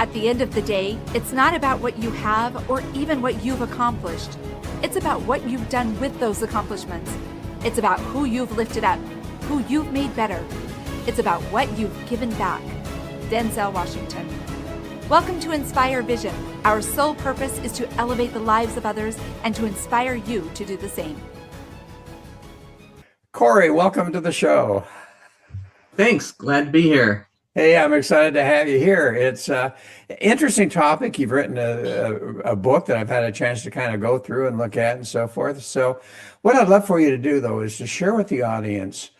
At the end of the day, it's not about what you have or even what you've accomplished. It's about what you've done with those accomplishments. It's about who you've lifted up, who you've made better. It's about what you've given back. Denzel Washington. Welcome to Inspire Vision. Our sole purpose is to elevate the lives of others and to inspire you to do the same. Corey, welcome to the show. Thanks. Glad to be here. Hey, I'm excited to have you here. It's an interesting topic. You've written a book that I've had a chance to kind of go through and look at and so forth. So what I'd love for you to do, though, is to share with the audience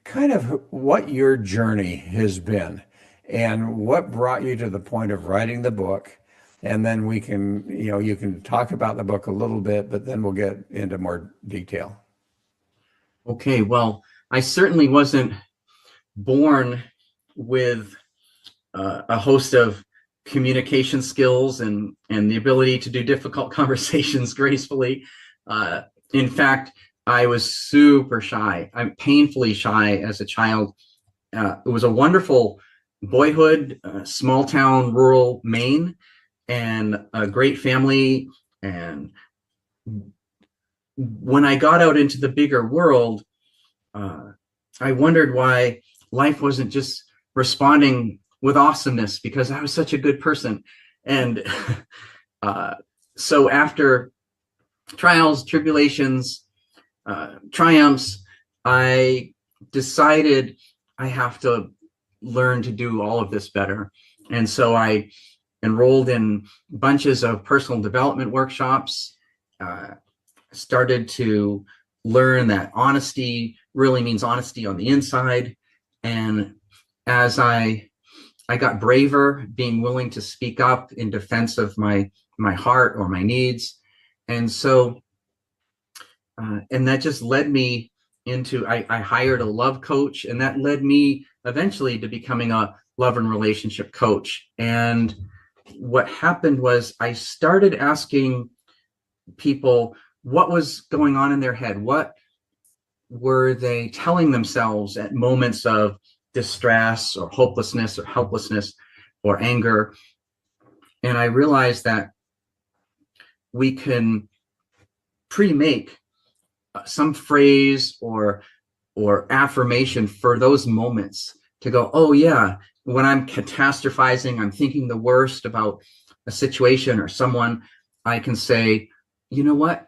kind of what your journey has been and what brought you to the point of writing the book. And then we can, you can talk about the book a little bit, but then we'll get into more detail. Okay, well, I certainly wasn't born with a host of communication skills and the ability to do difficult conversations gracefully. In fact, I was super shy. I'm painfully shy as a child. It was a wonderful boyhood, small town, rural Maine, and a great family. And when I got out into the bigger world, I wondered why life wasn't just responding with awesomeness because I was such a good person. And so after trials, tribulations, triumphs, I decided I have to learn to do all of this better. And so I enrolled in bunches of personal development workshops, started to learn that honesty really means honesty on the inside. And as I got braver, being willing to speak up in defense of my heart or my needs. And so, and that just led me into, I hired a love coach, and that led me eventually to becoming a love and relationship coach. And what happened was I started asking people what was going on in their head. What were they telling themselves at moments of distress or hopelessness or helplessness or anger? And I realized that we can pre-make some phrase or affirmation for those moments to go, oh yeah, when I'm catastrophizing, I'm thinking the worst about a situation or someone, I can say, you know what?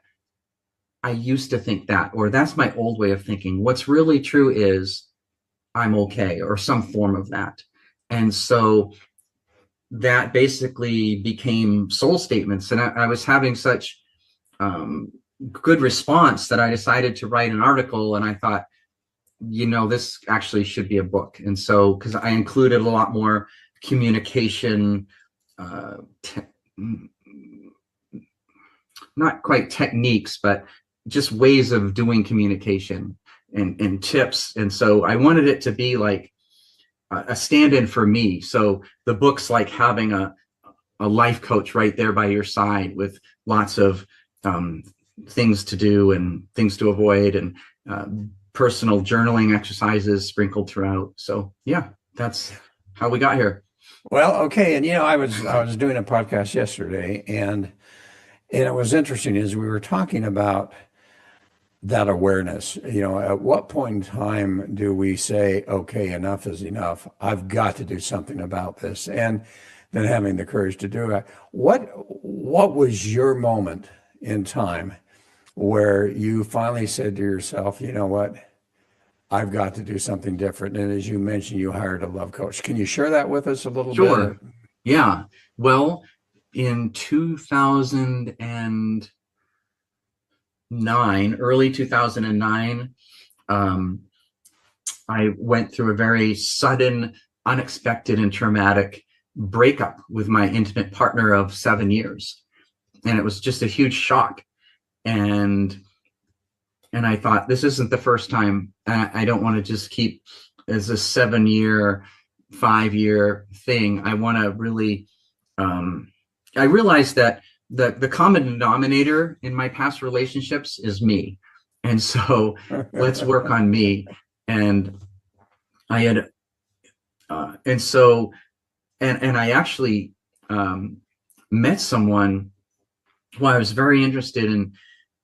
I used to think that, or that's my old way of thinking. What's really true is I'm okay, or some form of that. And so that basically became soul statements. And I was having such good response that I decided to write an article, and I thought, this actually should be a book. And so, because I included a lot more communication, not quite techniques, but just ways of doing communication and tips. And so I wanted it to be like a stand-in for me. So the book's like having a life coach right there by your side with lots of things to do and things to avoid, and personal journaling exercises sprinkled throughout. So yeah, that's how we got here. Well, okay. And I was doing a podcast yesterday, and it was interesting as we were talking about that awareness. At what point in time do we say, okay, enough is enough? I've got to do something about this. And then having the courage to do it. What was your moment in time where you finally said to yourself, you know what? I've got to do something different. And as you mentioned, you hired a love coach. Can you share that with us a little bit? Sure. Yeah. Well, in early 2009, I went through a very sudden, unexpected, and traumatic breakup with my intimate partner of 7 years. And it was just a huge shock. And I thought, this isn't the first time. I don't want to just keep as a 7-year, 5-year thing. I want to really, I realized that the common denominator in my past relationships is me. And so let's work on me. And I had, and I actually met someone who I was very interested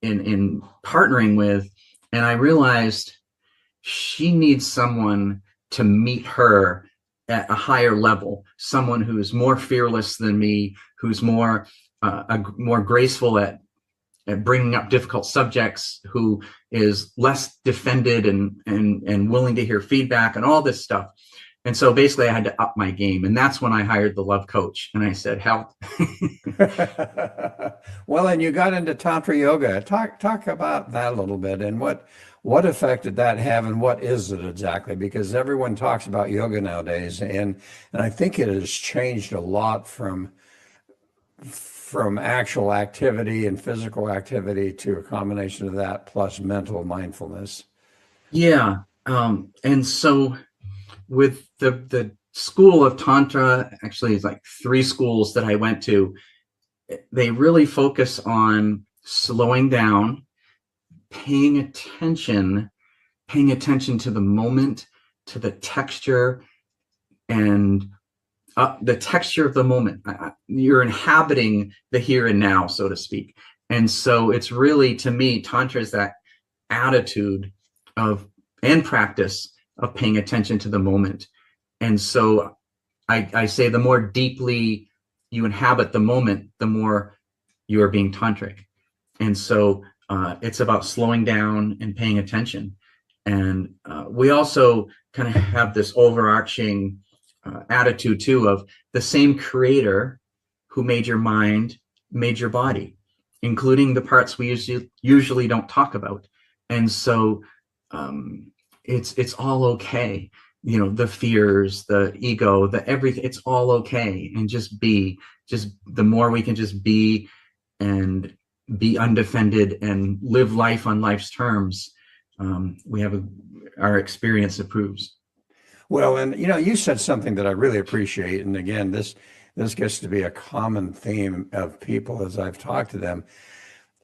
in partnering with, and I realized she needs someone to meet her at a higher level, someone who's more fearless than me, who's more more graceful at bringing up difficult subjects, who is less defended and willing to hear feedback and all this stuff. And so basically I had to up my game. And that's when I hired the love coach. And I said, help. Well, and you got into Tantra yoga. Talk about that a little bit, and what effect did that have, and what is it exactly? Because everyone talks about yoga nowadays, and I think it has changed a lot from actual activity and physical activity to a combination of that plus mental mindfulness. Yeah. And so with the school of Tantra, actually it's like 3 schools that I went to, they really focus on slowing down, paying attention to the moment, to the texture, and the texture of the moment. You're inhabiting the here and now, so to speak. And so it's really, to me, Tantra is that attitude of and practice of paying attention to the moment. And so I say the more deeply you inhabit the moment, the more you are being tantric. And so it's about slowing down and paying attention. And we also kind of have this overarching attitude too of the same creator who made your mind, made your body, including the parts we usually don't talk about. And so it's all okay. You know, the fears, the ego, the everything, it's all okay. And just the more we can just be and be undefended and live life on life's terms, we have our experience approves. Well, and you said something that I really appreciate, and again, this gets to be a common theme of people as I've talked to them.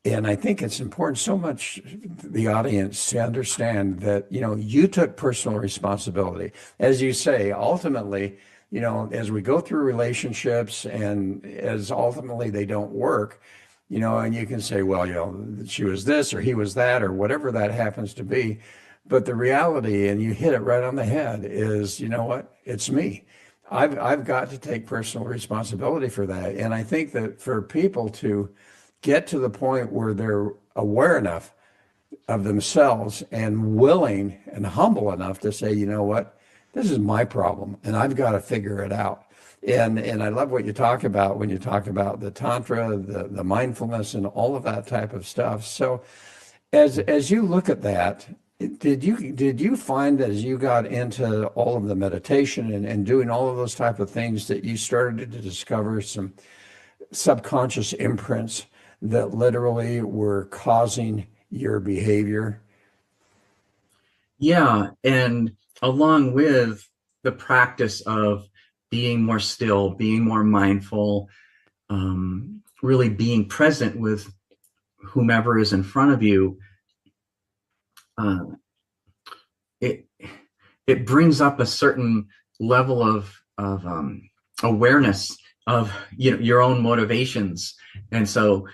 And I think it's important so much the audience to understand that, you took personal responsibility. As you say, ultimately, as we go through relationships and as ultimately they don't work, and you can say, well, she was this or he was that or whatever that happens to be. But the reality, and you hit it right on the head, is, what? It's me. I've got to take personal responsibility for that. And I think that for people to get to the point where they're aware enough of themselves and willing and humble enough to say, what, this is my problem and I've got to figure it out. And I love what you talk about when you talk about the Tantra, the mindfulness and all of that type of stuff. So as you look at that, did you find that as you got into all of the meditation and doing all of those type of things that you started to discover some subconscious imprints that literally were causing your behavior? Yeah. And along with the practice of being more still, being more mindful, really being present with whomever is in front of you, it brings up a certain level of awareness of your own motivations. And so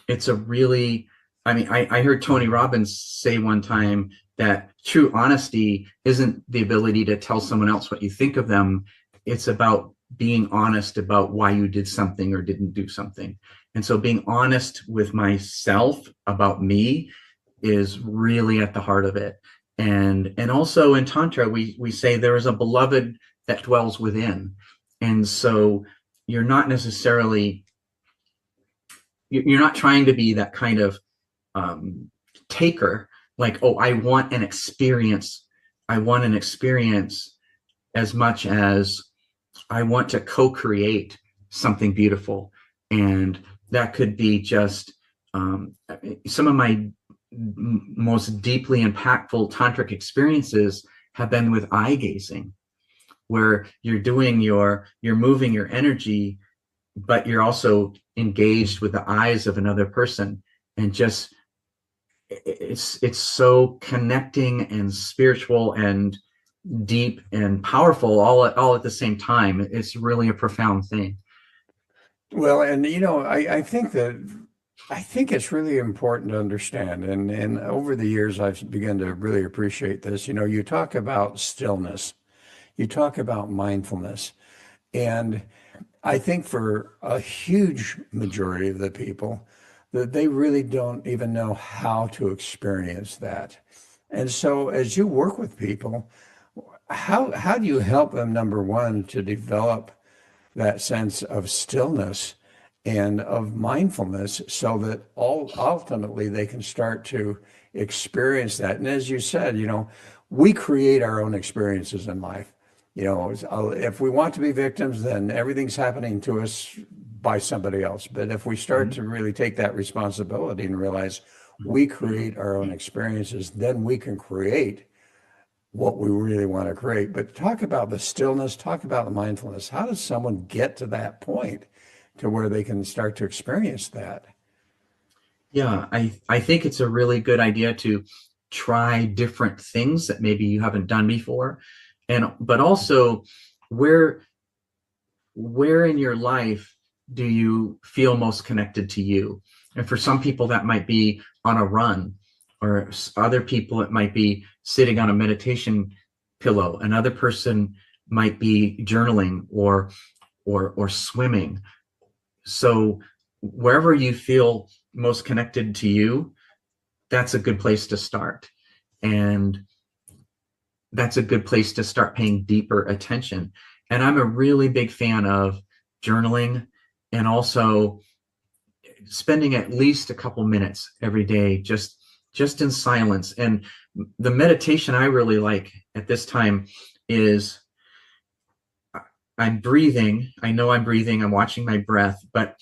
it's a really, I heard Tony Robbins say one time that true honesty isn't the ability to tell someone else what you think of them. It's about being honest about why you did something or didn't do something. And so being honest with myself about me is really at the heart of it. And also in Tantra, we say there is a beloved that dwells within. And so you're not necessarily, you're not trying to be that kind of taker, like, oh, I want an experience. I want an experience as much as I want to co-create something beautiful. And that could be just some of my most deeply impactful tantric experiences have been with eye gazing, where you're moving your energy, but you're also engaged with the eyes of another person, and just it's so connecting and spiritual and deep and powerful all at the same time. It's really a profound thing. Well, and I think it's really important to understand, and over the years I've begun to really appreciate this. You talk about stillness, you talk about mindfulness, and I think for a huge majority of the people that they really don't even know how to experience that. And so as you work with people, how do you help them, number one, to develop that sense of stillness and of mindfulness so that ultimately they can start to experience that? And as you said, we create our own experiences in life. If we want to be victims, then everything's happening to us by somebody else. But if we start to really take that responsibility and realize we create our own experiences, then we can create what we really want to create. But talk about the stillness, talk about the mindfulness. How does someone get to that point to where they can start to experience that? Yeah, I think it's a really good idea to try different things that maybe you haven't done before. But also, where in your life do you feel most connected to you? And for some people that might be on a run, or other people it might be sitting on a meditation pillow. Another person might be journaling or swimming. So wherever you feel most connected to you, that's a good place to start. And that's a good place to start paying deeper attention. And I'm a really big fan of journaling, and also spending at least a couple minutes every day just in silence. And the meditation I really like at this time is I'm breathing. I know I'm breathing. I'm watching my breath, but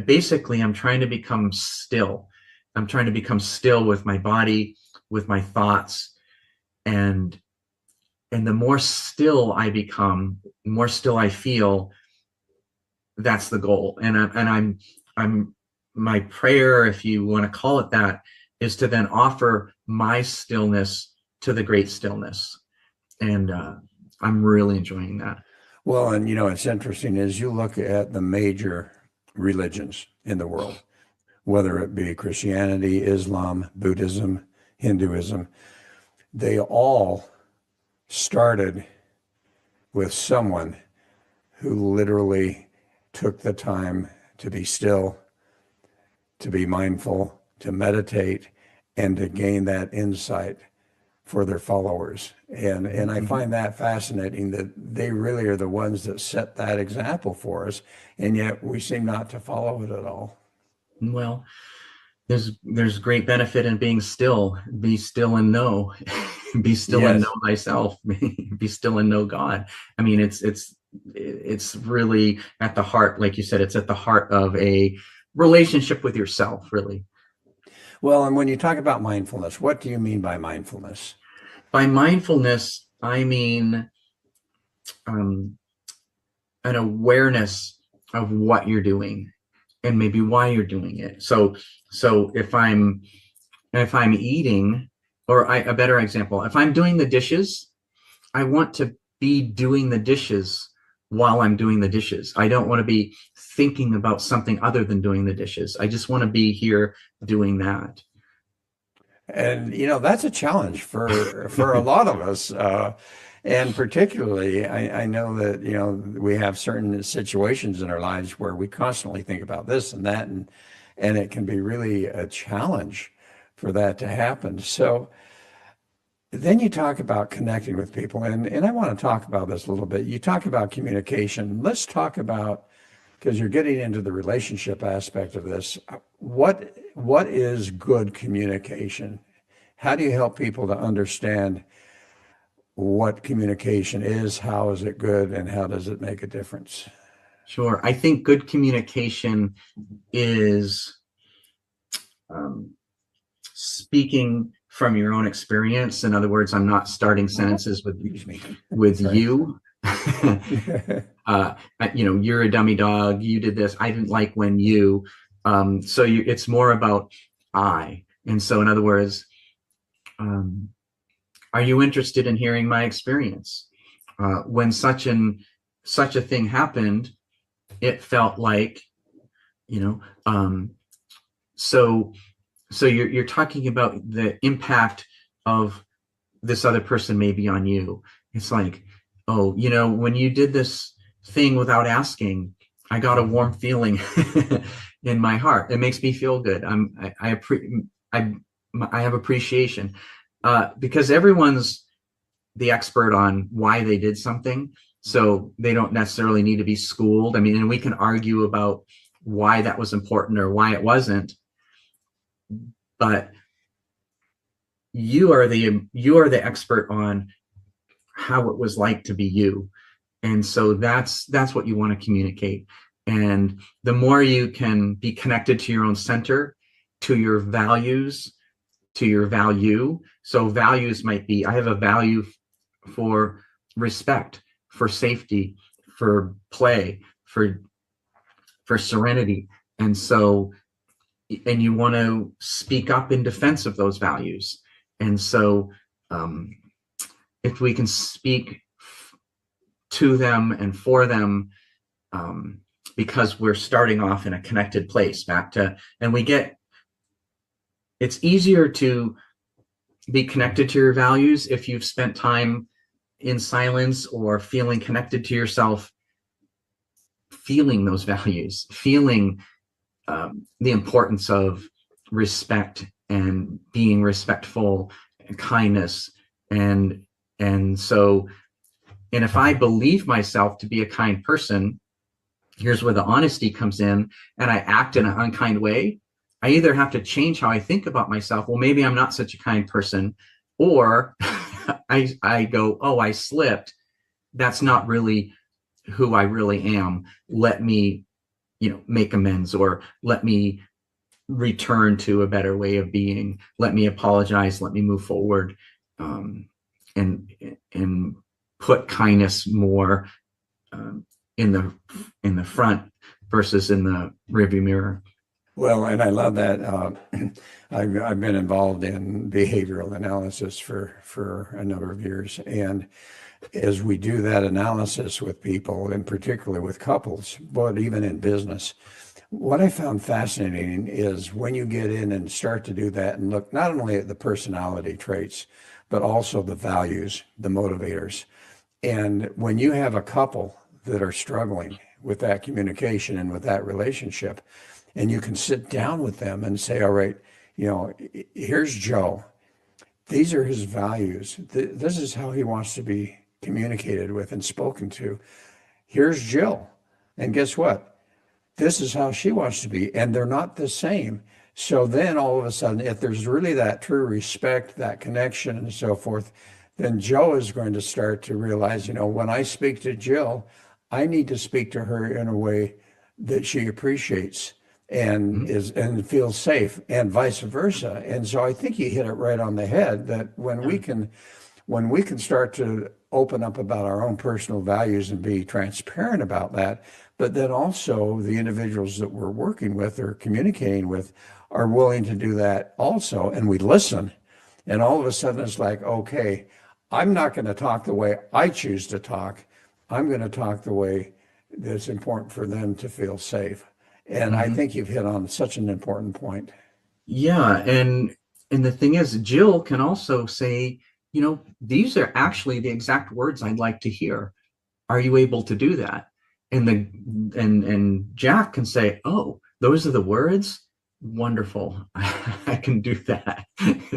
basically I'm trying to become still. I'm trying to become still with my body, with my thoughts, and the more still I become, the more still I feel. That's the goal. And I'm my prayer, if you want to call it that, is to then offer my stillness to the great stillness. And I'm really enjoying that. Well, and it's interesting as you look at the major religions in the world, whether it be Christianity, Islam, Buddhism, Hinduism, they all started with someone who literally took the time to be still, to be mindful, to meditate, and to gain that insight for their followers. And I find that fascinating that they really are the ones that set that example for us, and yet we seem not to follow it at all. Well, there's great benefit in being still. Be still and know. Be still Yes. and know thyself. Be still and know God. I mean, it's really at the heart, like you said, it's at the heart of a relationship with yourself, really. Well, and when you talk about mindfulness, what do you mean by mindfulness? By mindfulness, I mean an awareness of what you're doing and maybe why you're doing it. So if I'm eating, or a better example, if I'm doing the dishes, I want to be doing the dishes while I'm doing the dishes. I don't want to be thinking about something other than doing the dishes. I just want to be here doing that. And that's a challenge for a lot of us, and particularly I know that we have certain situations in our lives where we constantly think about this and that, and it can be really a challenge for that to happen. So then you talk about connecting with people, and I want to talk about this a little bit. You talk about communication. Let's talk about, because you're getting into the relationship aspect of this, what is good communication? How do you help people to understand what communication is, how is it good, and how does it make a difference? Sure. I think good communication is speaking from your own experience. In other words, I'm not starting sentences with Sorry. you. You're a dummy dog. You did this. I didn't like when you. It's more about I. And so, in other words, are you interested in hearing my experience? When such a thing happened, it felt like you know. So you're talking about the impact of this other person maybe on you. It's like, oh, you know, when you did this thing without asking, I got a warm feeling in my heart. It makes me feel good. I have appreciation, because everyone's the expert on why they did something, so they don't necessarily need to be schooled. I mean, and we can argue about why that was important or why it wasn't, but you are the expert on how it was like to be you. And so that's what you want to communicate. And the more you can be connected to your own center, to your values, to your value. So values might be, I have a value for respect, for safety, for play, for serenity. And so, and you want to speak up in defense of those values. And so if we can speak to them and for them, because we're starting off in a connected place, back to, and it's easier to be connected to your values if you've spent time in silence or feeling connected to yourself, feeling those values, feeling the importance of respect and being respectful and kindness. And so, and if I believe myself to be a kind person, here's where the honesty comes in, and I act in an unkind way, I either have to change how I think about myself. Well, maybe I'm not such a kind person, or I go, oh, I slipped. That's not really who I really am. Let me, make amends, or let me return to a better way of being. Let me apologize. Let me move forward, and put kindness more in the front versus in the rearview mirror. Well, and I love that. I've been involved in behavioral analysis for a number of years, and as we do that analysis with people, and particularly with couples, but even in business, what I found fascinating is when you get in and start to do that and look not only at the personality traits, but also the values, the motivators. And when you have a couple that are struggling with that communication and with that relationship, and you can sit down with them and say, all right, here's Joe. These are his values. This is how he wants to be communicated with and spoken to. Here's Jill. And guess what? This is how she wants to be. And they're not the same. So then all of a sudden, if there's really that true respect, that connection and so forth, then Joe is going to start to realize, when I speak to Jill, I need to speak to her in a way that she appreciates and and feels safe, and vice versa. And so I think you hit it right on the head, that when we can start to open up about our own personal values and be transparent about that, but then also the individuals that we're working with or communicating with are willing to do that also, and we listen, and all of a sudden it's like, okay, I'm not going to talk the way I choose to talk. I'm going to talk the way that's important for them to feel safe. And I think you've hit on such an important point. Yeah. And the thing is, Jill can also say, these are actually the exact words I'd like to hear. Are you able to do that? And Jack can say, oh, those are the words? Wonderful. I can do that.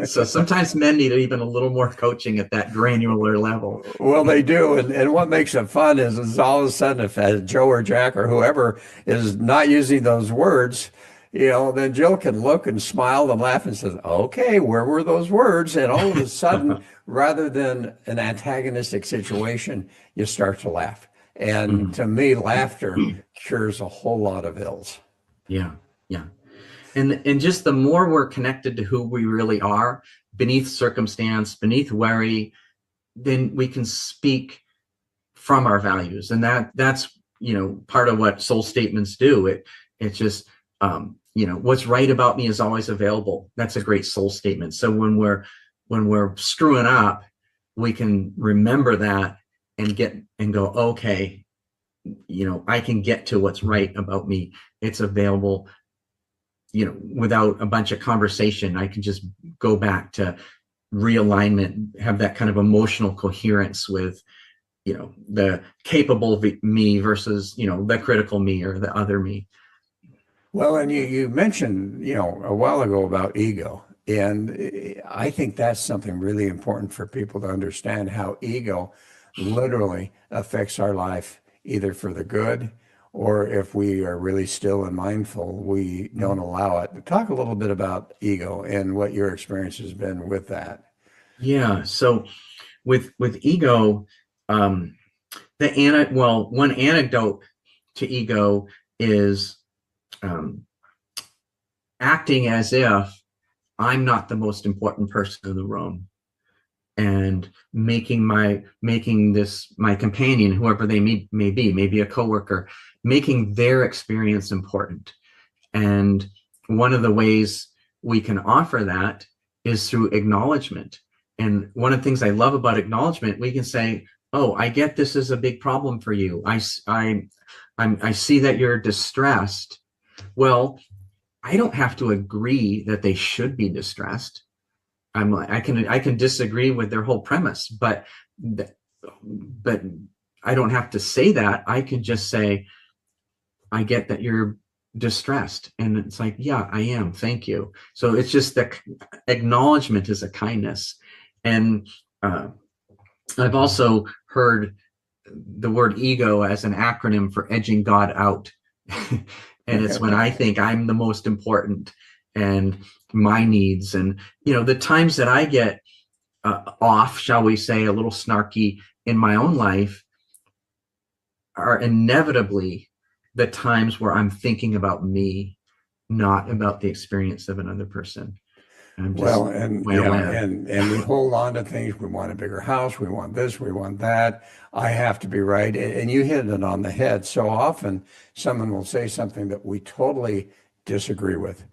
So sometimes men need even a little more coaching at that granular level. Well, they do. And what makes it fun is all of a sudden, if Joe or Jack or whoever is not using those words, then Jill can look and smile and laugh and says, okay, where were those words? And all of a sudden, rather than an antagonistic situation, you start to laugh. And to me, laughter cures a whole lot of ills. Yeah. Yeah. And just the more we're connected to who we really are, beneath circumstance, beneath worry, then we can speak from our values. And that's part of what soul statements do. It's just what's right about me is always available. That's a great soul statement. So when we're screwing up, we can remember that and go, okay, I can get to what's right about me it's available, without a bunch of conversation. I can just go back to realignment, have that kind of emotional coherence with, the capable me versus, the critical me or the other me. Well, and you mentioned, a while ago about ego. And I think that's something really important for people to understand how ego literally affects our life, either for the good or if we are really still and mindful, we don't allow it. Talk a little bit about ego and what your experience has been with that. Yeah. So with ego, um, one anecdote to ego is um, acting as if I'm not the most important person in the room, and making this my companion, whoever they may be, maybe a coworker, making their experience important. And one of the ways we can offer that is through acknowledgement. And one of the things I love about acknowledgement, we can say, oh, I get this is a big problem for you. I see that you're distressed. Well, I don't have to agree that they should be distressed. I can disagree with their whole premise, but I don't have to say that. I can just say, I get that you're distressed. And it's like, yeah, I am. Thank you. So it's just that acknowledgement is a kindness. And I've also heard the word ego as an acronym for edging God out. And it's when I think I'm the most important and my needs, and the times that I get off, shall we say, a little snarky in my own life, are inevitably the times where I'm thinking about me, not about the experience of another person. I'm just Well, and we hold on to things. We want a bigger house. We want this. We want that. I have to be right. And you hit it on the head. So often someone will say something that we totally disagree with.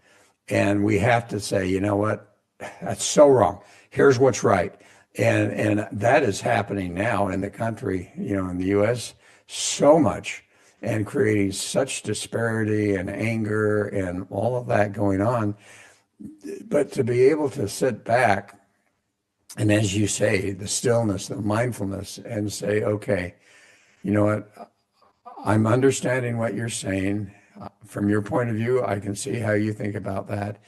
And we have to say, you know what? That's so wrong. Here's what's right. And that is happening now in the country, in the US, so much, and creating such disparity and anger and all of that going on. But to be able to sit back and, as you say, the stillness, the mindfulness, and say, okay, you know what? I'm understanding what you're saying. From your point of view, I can see how you think about that.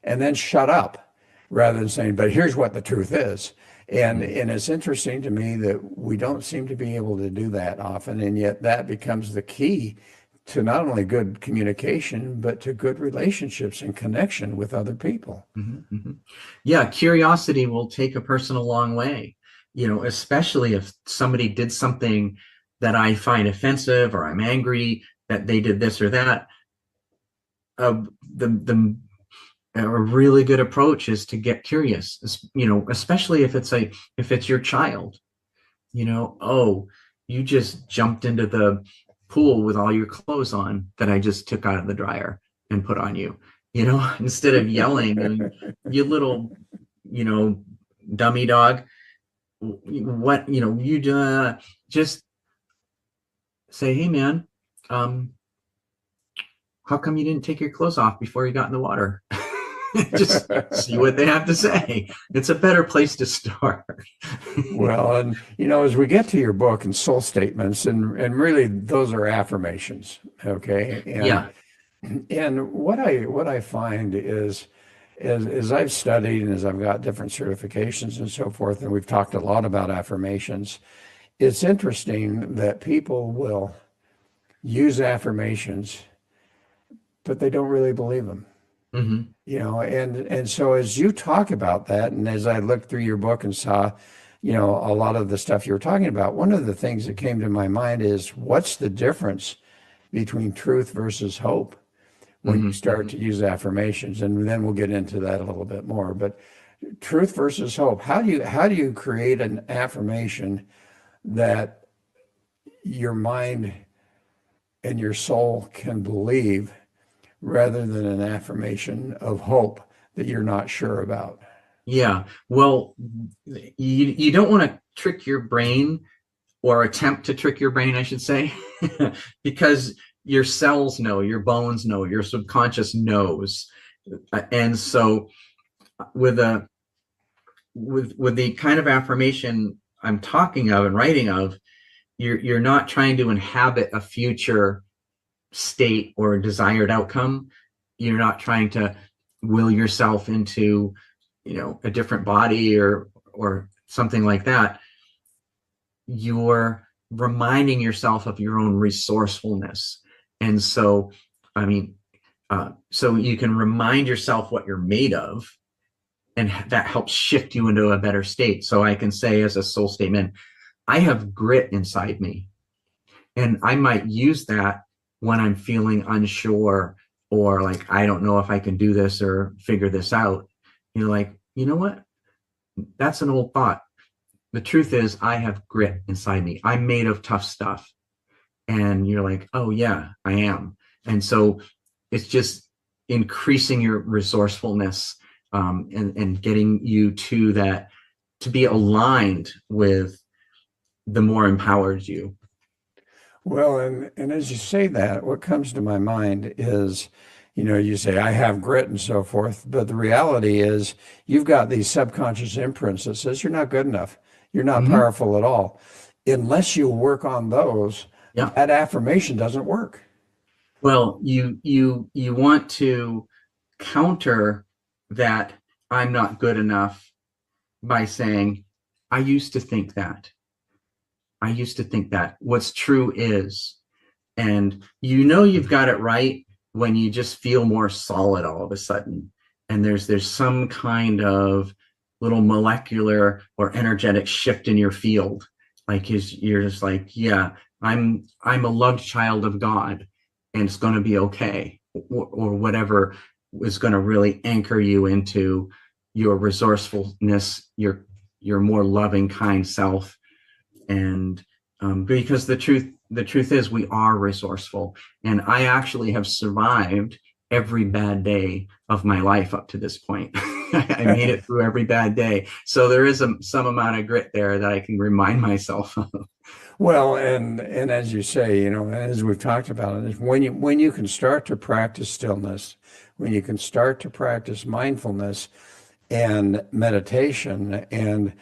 And then shut up rather than saying, but here's what the truth is. And it's interesting to me that we don't seem to be able to do that often. And yet that becomes the key to not only good communication, but to good relationships and connection with other people. Mm-hmm, mm-hmm. Yeah, curiosity will take a person a long way, especially if somebody did something that I find offensive, or I'm angry that they did this or that. A really good approach is to get curious, especially if it's your child. Oh, you just jumped into the pool with all your clothes on that I just took out of the dryer and put on you, instead of yelling, and you little, dummy dog, what, you just say, hey man, how come you didn't take your clothes off before you got in the water? Just see what they have to say. It's a better place to start. Well, and as we get to your book and soul statements, and really those are affirmations, okay? And, yeah. And what I find is, as I've studied and as I've got different certifications and so forth, and we've talked a lot about affirmations, it's interesting that people will use affirmations, but they don't really believe them. Mm-hmm. And so as you talk about that, and as I looked through your book and saw, a lot of the stuff you were talking about, one of the things that came to my mind is, what's the difference between truth versus hope when you start to use affirmations? And then we'll get into that a little bit more. But truth versus hope, how do you create an affirmation that your mind and your soul can believe, rather than an affirmation of hope that you're not sure about? Yeah. Well, you don't want to trick your brain, or attempt to trick your brain, I should say, because your cells know, your bones know, your subconscious knows. And so with a with the kind of affirmation I'm talking of and writing of, you're not trying to inhabit a future state or a desired outcome. You're not trying to will yourself into, a different body or something like that. You're reminding yourself of your own resourcefulness. And so, so you can remind yourself what you're made of, and that helps shift you into a better state. So I can say as a soul statement, I have grit inside me. And I might use that when I'm feeling unsure, or like, I don't know if I can do this or figure this out. You're like, you know what? That's an old thought. The truth is, I have grit inside me. I'm made of tough stuff. And you're like, oh yeah, I am. And so it's just increasing your resourcefulness, and getting you to that, to be aligned with the more empowered you. Well, and as you say that, what comes to my mind is, you say, I have grit and so forth, but the reality is you've got these subconscious imprints that says you're not good enough. You're not powerful at all. Unless you work on those, Yeah. that affirmation doesn't work. Well, you want to counter that I'm not good enough by saying, I used to think that. I used to think that. What's true is, and you've got it right when you just feel more solid all of a sudden. And there's some kind of little molecular or energetic shift in your field. Like you're just like, yeah, I'm a loved child of God, and it's going to be okay, or whatever is going to really anchor you into your resourcefulness, your more loving, kind self. And because the truth is, we are resourceful. And I actually have survived every bad day of my life up to this point. I made it through every bad day. So there is some amount of grit there that I can remind myself of. Well, and as you say, as we've talked about it, is when you can start to practice stillness, when you can start to practice mindfulness and meditation, and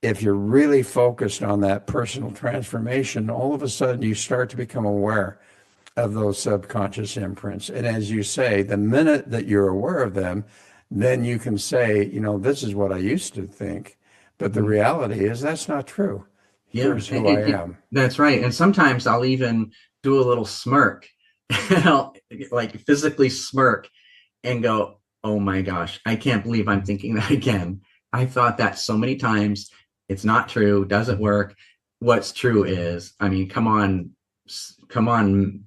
if you're really focused on that personal transformation, all of a sudden you start to become aware of those subconscious imprints. And as you say, the minute that you're aware of them, then you can say, this is what I used to think. But the reality is that's not true. Here's who I am. That's right. And sometimes I'll even do a little smirk, I'll like physically smirk and go, oh my gosh, I can't believe I'm thinking that again. I've thought that so many times. It's not true. Doesn't work. What's true is, come on,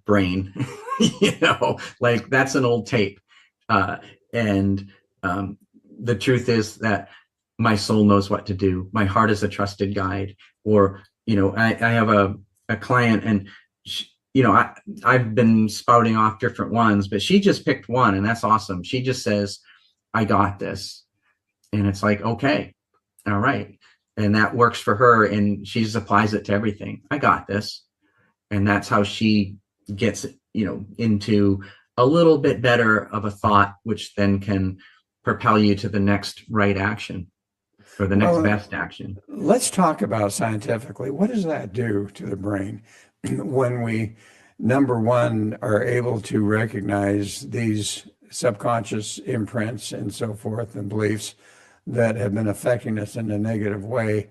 brain, like that's an old tape. And the truth is that my soul knows what to do. My heart is a trusted guide. Or, I have a client, and she, I've been spouting off different ones, but she just picked one, and that's awesome. She just says, I got this. And it's like, okay, all right. And that works for her, and she just applies it to everything. I got this. And that's how she gets, into a little bit better of a thought, which then can propel you to the next right action, or the next best action. Let's talk about scientifically, what does that do to the brain when we, number one, are able to recognize these subconscious imprints and so forth and beliefs that have been affecting us in a negative way,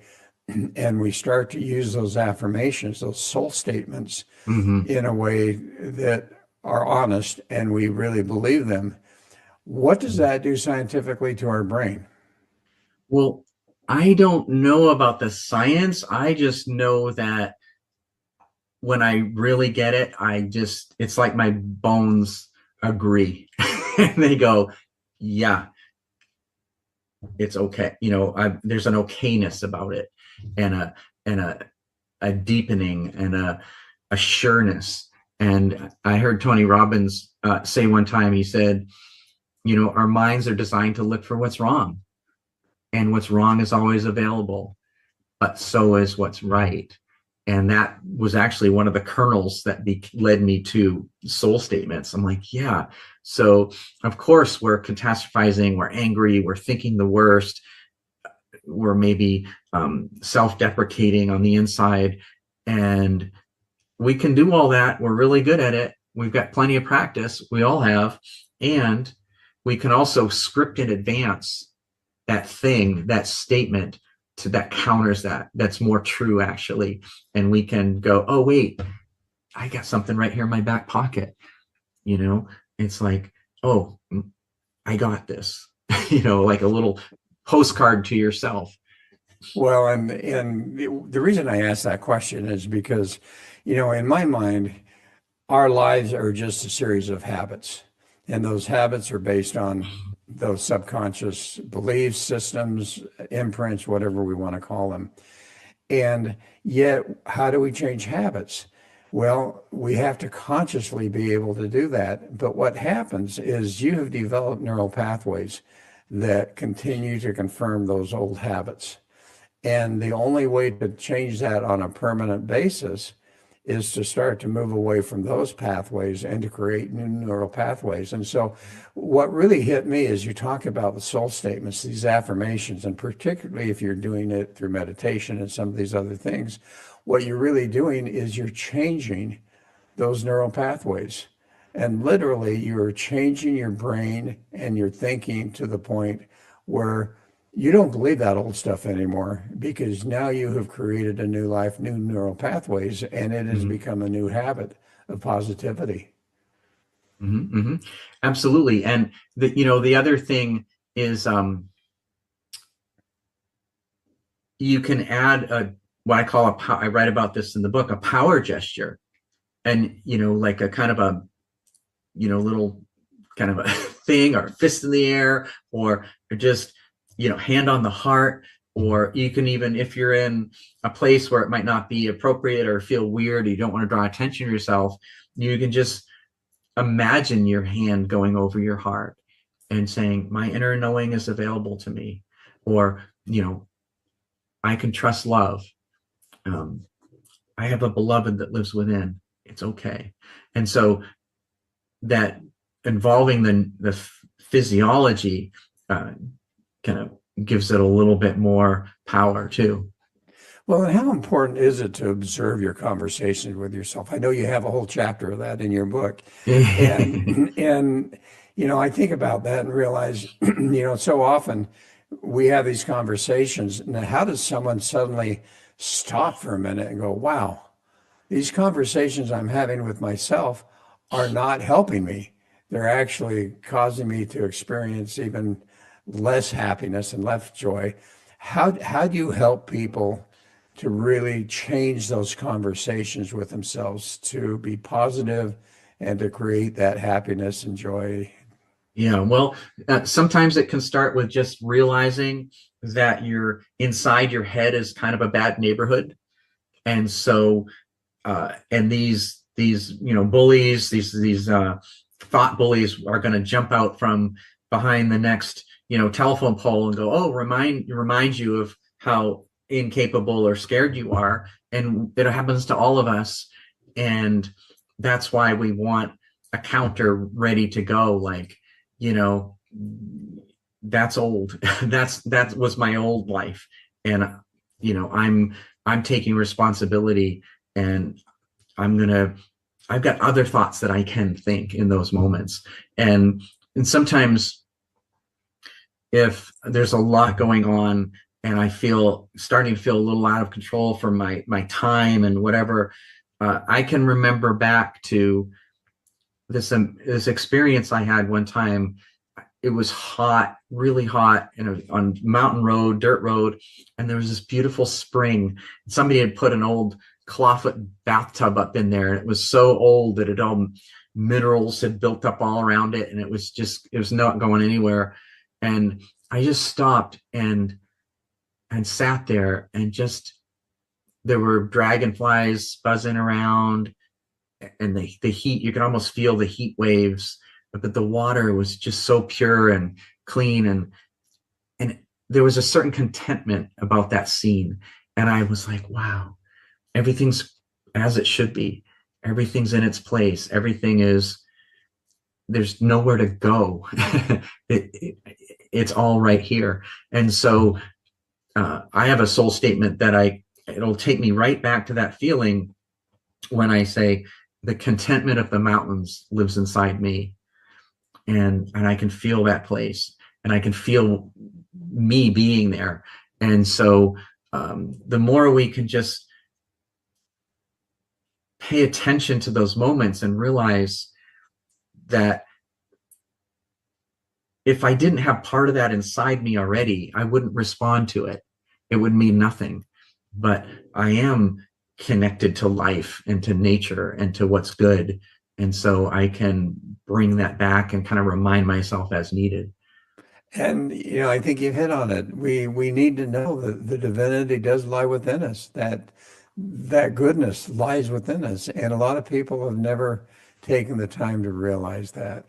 and we start to use those affirmations, those soul statements, in a way that are honest and we really believe them. What does that do scientifically to our brain? Well, I don't know about the science. I just know that when I really get it, it's like my bones agree. And they go, yeah, it's okay. There's an okayness about it, and a deepening and a sureness. And I heard Tony Robbins say one time, he said, our minds are designed to look for what's wrong, and what's wrong is always available, but so is what's right. And that was actually one of the kernels that led me to soul statements. I'm like, yeah. So of course we're catastrophizing, we're angry, we're thinking the worst, we're maybe self-deprecating on the inside, and we can do all that. We're really good at it. We've got plenty of practice. We all have. And we can also script in advance that thing, that statement that counters that's more true actually. And we can go, oh wait, I got something right here in my back pocket. It's like, oh, I got this. Like a little postcard to yourself. Well, and the reason I ask that question is because, in my mind, our lives are just a series of habits, and those habits are based on those subconscious beliefs, systems, imprints, whatever we want to call them. And yet, how do we change habits? Well, we have to consciously be able to do that. But what happens is you have developed neural pathways that continue to confirm those old habits. And the only way to change that on a permanent basis is to start to move away from those pathways and to create new neural pathways. And so what really hit me is you talk about the soul statements, these affirmations, and particularly if you're doing it through meditation and some of these other things, what you're really doing is you're changing those neural pathways. And literally you're changing your brain and your thinking to the point where you don't believe that old stuff anymore, because now you have created a new life, new neural pathways, and it has become a new habit of positivity. Absolutely. And the other thing is you can add what I call I write about this in the book, a power gesture. And, like a kind of a, little kind of a thing, or fist in the air, or just, hand on the heart. Or you can even, if you're in a place where it might not be appropriate or feel weird, you don't want to draw attention to yourself, you can just imagine your hand going over your heart and saying, my inner knowing is available to me. Or, I can trust love. I have a beloved that lives within. It's okay. And so that involving the physiology kind of gives it a little bit more power too. Well, and how important is it to observe your conversations with yourself? I know you have a whole chapter of that in your book. And I think about that and realize, so often we have these conversations. Now, how does someone suddenly stop for a minute and go, wow, these conversations I'm having with myself are not helping me. They're actually causing me to experience even less happiness and less joy. How do you help people to really change those conversations with themselves to be positive and to create that happiness and joy? Yeah, well, sometimes it can start with just realizing that you're inside your head is kind of a bad neighborhood. And so, and these bullies, these thought bullies are going to jump out from behind the next telephone pole and go, oh, remind you of how incapable or scared you are. And it happens to all of us. And that's why we want a counter ready to go. Like, that's old. that was my old life. And, I'm taking responsibility, and I've got other thoughts that I can think in those moments. And sometimes if there's a lot going on and I starting to feel a little out of control from my time and whatever, I can remember back to this experience I had one time. It was hot, really hot, on mountain road, dirt road, and there was this beautiful spring. Somebody had put an old clawfoot bathtub up in there, and it was so old that it all minerals had built up all around it, and it was not going anywhere. And I just stopped and sat there, and there were dragonflies buzzing around, and the heat, you could almost feel the heat waves, but the water was just so pure and clean, and there was a certain contentment about that scene. And I was like, wow, everything's as it should be. Everything's in its place. There's nowhere to go. It's all right here. And so I have a soul statement that it'll take me right back to that feeling when I say the contentment of the mountains lives inside me. And I can feel that place, and I can feel me being there. And so the more we can just pay attention to those moments and realize that if I didn't have part of that inside me already, I wouldn't respond to it. It would mean nothing. But I am connected to life and to nature and to what's good. And so I can bring that back and kind of remind myself as needed. And I think you've hit on it. We need to know that the divinity does lie within us, that goodness lies within us. And a lot of people have never taken the time to realize that.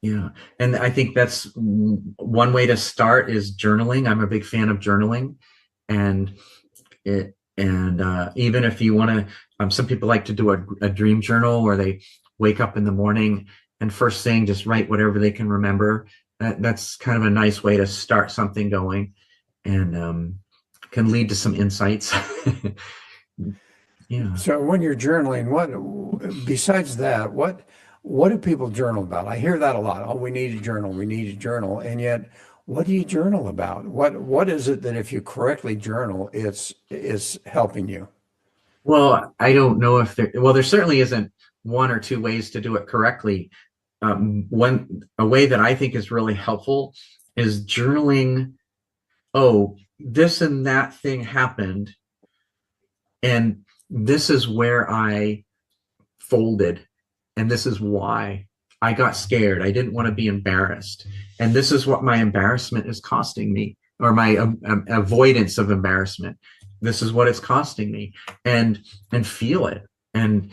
Yeah. And I think that's one way to start is journaling. I'm a big fan of journaling. And even if you want to, some people like to do a dream journal where they wake up in the morning and first thing just write whatever they can remember. That's kind of a nice way to start something going, and can lead to some insights. Yeah. So when you're journaling, what besides that, what do people journal about? I hear that a lot. Oh, we need to journal. We need to journal. And yet, what do you journal about? What is it that if you correctly journal, it's helping you? Well, I don't know if there certainly isn't one or two ways to do it correctly. A way that I think is really helpful is journaling. Oh, this and that thing happened, and this is where I folded, and this is why I got scared. I didn't want to be embarrassed, and this is what my embarrassment is costing me, or my avoidance of embarrassment. This is what it's costing me, and feel it. And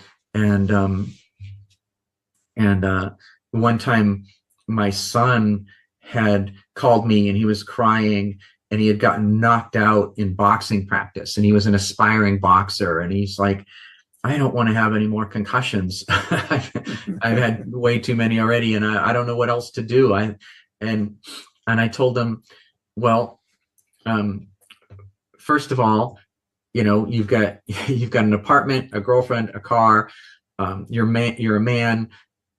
one time my son had called me, and he was crying, and he had gotten knocked out in boxing practice, and he was an aspiring boxer, and he's like, I don't want to have any more concussions. I've had way too many already, and I don't know what else to do. And I told him, well, first of all, you've got an apartment, a girlfriend, a car. You're a man.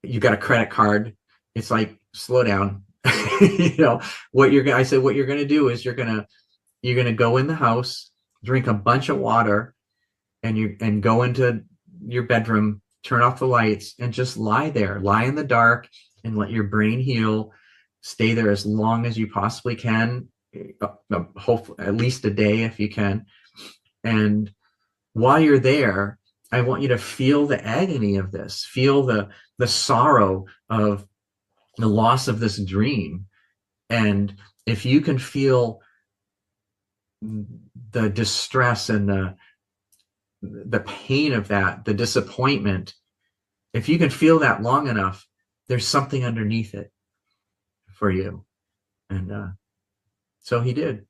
You got a credit card. It's like, slow down. I said, what you're going to do is you're going to go in the house, drink a bunch of water, and go into your bedroom, turn off the lights, and just lie there, lie in the dark, and let your brain heal. Stay there as long as you possibly can, hopefully at least a day if you can. And while you're there, I want you to feel the agony of this, feel the sorrow of the loss of this dream. And if you can feel the distress and the pain of that, the disappointment, if you can feel that long enough, there's something underneath it for you. And so he did.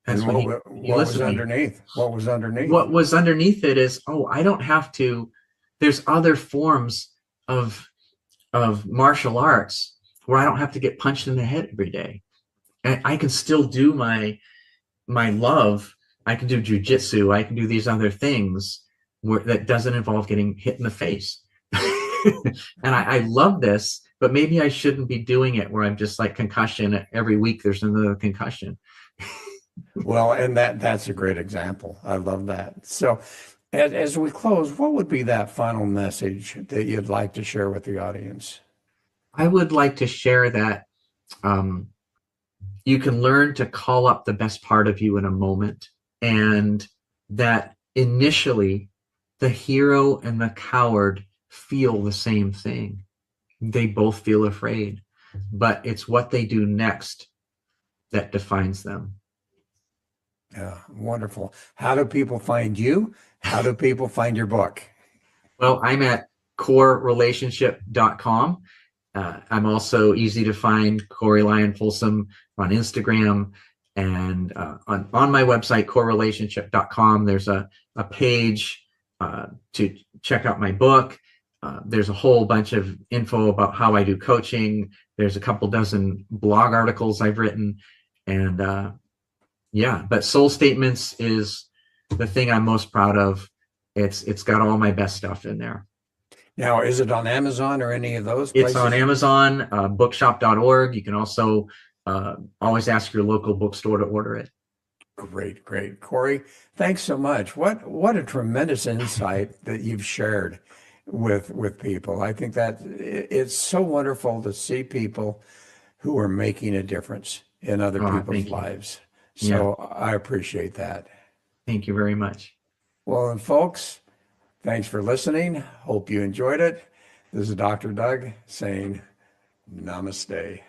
And what was underneath? What was underneath? What was underneath it is, I don't have to. There's other forms of martial arts where I don't have to get punched in the head every day. And I can still do my love. I can do jujitsu. I can do these other things that doesn't involve getting hit in the face. And I love this, but maybe I shouldn't be doing it where I'm just like concussion every week. There's another concussion. Well, and that's a great example. I love that. So as we close, what would be that final message that you'd like to share with the audience? I would like to share that you can learn to call up the best part of you in a moment, and that initially the hero and the coward feel the same thing. They both feel afraid, but it's what they do next that defines them. Yeah, wonderful. How do people find you? How do people find your book? Well, I'm at corerelationship.com. I'm also easy to find, Corey Lyon Folsom on Instagram. And on my website, corerelationship.com, there's a page to check out my book. There's a whole bunch of info about how I do coaching. There's a couple dozen blog articles I've written. And yeah, but Soul Statements is the thing I'm most proud of. It's got all my best stuff in there. Now, is it on Amazon or any of those It's places? on Amazon, bookshop.org. You can also always ask your local bookstore to order it. Great, great. Corey, thanks so much. What a tremendous insight that you've shared with people. I think that it's so wonderful to see people who are making a difference in other Oh, people's thank you. lives. So I appreciate that. Thank you very much. Well, and folks, thanks for listening. Hope you enjoyed it. This is Dr. Doug saying namaste.